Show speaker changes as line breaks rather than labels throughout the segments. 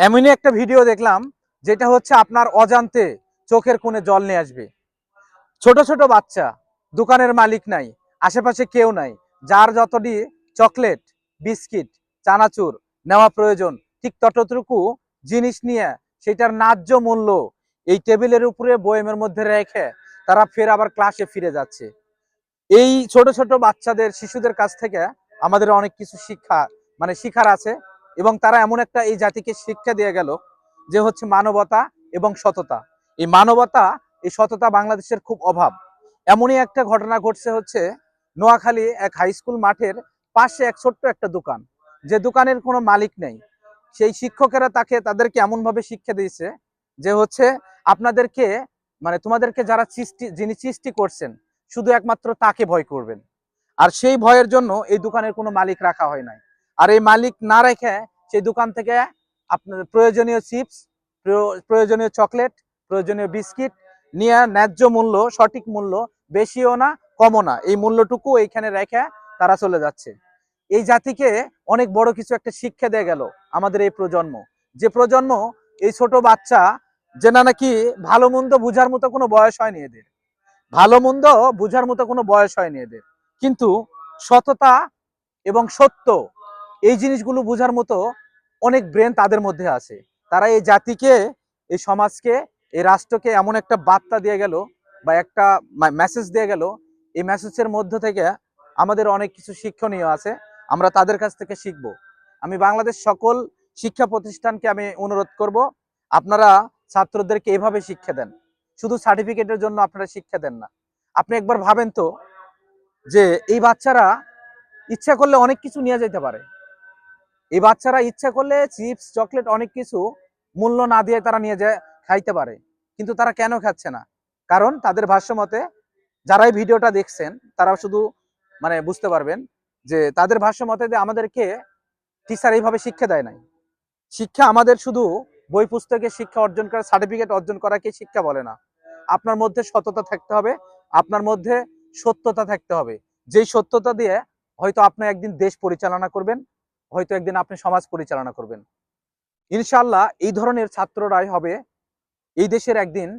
এমনই একটা ভিডিও দেখলাম যেটা হচ্ছে আপনার অজান্তে চোখের কোণে জল নিয়ে আসবে। ছোট ছোট বাচ্চা, দোকানের মালিক নাই, আশেপাশে কেউ নাই, যার যতটি চকলেট, বিস্কিট, চানাচুর নেওয়া প্রয়োজন ঠিক ততটুকু জিনিস নিয়ে সেটার ন্যায্য মূল্য এই টেবিলের উপরে বয়ামের মধ্যে রেখে তারা ফের আবার ক্লাসে ফিরে যাচ্ছে। এই ছোট ছোট বাচ্চাদের, শিশুদের কাছ থেকে আমাদের অনেক কিছু শিক্ষার আছে। এবং তারা এমন একটা এই জাতিকে শিক্ষা দিয়ে গেল যে হচ্ছে মানবতা এবং সততা। এই মানবতা, এই সততা বাংলাদেশের খুব অভাব। এমনই একটা ঘটনা ঘটছে হচ্ছে নোয়াখালী এক হাই স্কুল মাঠের পাশে এক ছোট্ট একটা দোকান, যে দোকানের কোনো মালিক নেই। সেই শিক্ষকেরা তাদেরকে এমন ভাবে শিক্ষা দিয়েছে যে হচ্ছে আপনাদেরকে, মানে তোমাদেরকে যিনি সৃষ্টি করছেন শুধু একমাত্র তাকে ভয় করবেন। আর সেই ভয়ের জন্য এই দোকানের কোনো মালিক রাখা হয় নাই। আর এই মালিক না রেখে সেই দোকান থেকে আপনার প্রয়োজনীয় চিপস, প্রয়োজনীয় চকলেট, প্রয়োজনীয় বিস্কিট নিয়ে ন্যায্য মূল্য, সঠিক মূল্য, বেশিও না কমও না, এই মূল্যটুকু এইখানে রেখে তারা চলে যাচ্ছে। এই জাতিকে অনেক বড় কিছু একটা শিক্ষা দিয়ে গেল আমাদের এই প্রজন্ম। যে প্রজন্ম, এই ছোট বাচ্চা, যে নাকি ভালো মন্দ বুঝার মতো কোনো বয়স হয়নি এদের, ভালো মন্দ বুঝার মতো কোনো বয়স হয়নি এদের, কিন্তু সততা এবং সত্য এই জিনিসগুলো বুঝার মতো অনেক ব্রেন তাদের মধ্যে আছে। তারা এই জাতিকে, এই সমাজকে, এই রাষ্ট্রকে এমন একটা বার্তা দিয়ে গেল বা একটা মেসেজ দিয়ে গেল। এই মেসেজের মধ্য থেকে আমাদের অনেক কিছু শিক্ষণীয় আছে, আমরা তাদের কাছ থেকে শিখব। আমি বাংলাদেশ সকল শিক্ষা প্রতিষ্ঠানকে আমি অনুরোধ করব, আপনারা ছাত্রদেরকে এভাবে শিক্ষা দেন। শুধু সার্টিফিকেটের জন্য আপনারা শিক্ষা দেন না। আপনি একবার ভাবেন তো, যে এই বাচ্চারা ইচ্ছা করলে অনেক কিছু নিয়ে যেতে পারে। এই বাচ্চারা ইচ্ছা করলে চিপস, চকলেট, অনেক কিছু মূল্য না দিয়ে তারা নিয়ে যায় খাইতে পারে, কিন্তু তারা কেন খাচ্ছে না? কারণ তাদের ভাষ্য মতে, যারা এই ভিডিওটা দেখছেন তারা শুধু বুঝতে পারবেন যে তাদের ভাষ্য মতে যে আমাদেরকে টিচার এইভাবে শিক্ষা দেয় নাই। শিক্ষা আমাদের শুধু বই পুস্তকে শিক্ষা অর্জন করা, সার্টিফিকেট অর্জন করাকে শিক্ষা বলে না। আপনার মধ্যে সততা থাকতে হবে, আপনার মধ্যে সত্যতা থাকতে হবে। যেই সত্যতা দিয়ে হয়তো আপনি একদিন দেশ পরিচালনা করবেন, হয়তো একদিন আপনি সমাজ পরিচালনা করবেন। ইনশাআল্লাহ এই ধরনের ছাত্ররাই হবে এই দেশের একদিন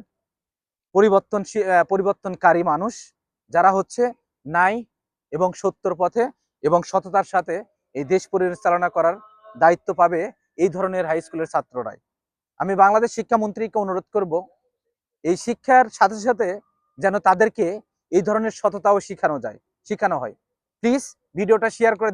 পরিবর্তনকারী মানুষ, যারা হচ্ছে ন্যায় এবং সত্যর পথে এবং সততার সাথে এই দেশ পরিচালনা করার দায়িত্ব পাবে এই ধরনের হাই স্কুলের ছাত্ররাই। আমি বাংলাদেশ শিক্ষামন্ত্রীকে অনুরোধ করব, এই শিক্ষার সাথে সাথে যেন তাদেরকে এই ধরনের সততাও শেখানো হয়। প্লিজ ভিডিওটা শেয়ার করে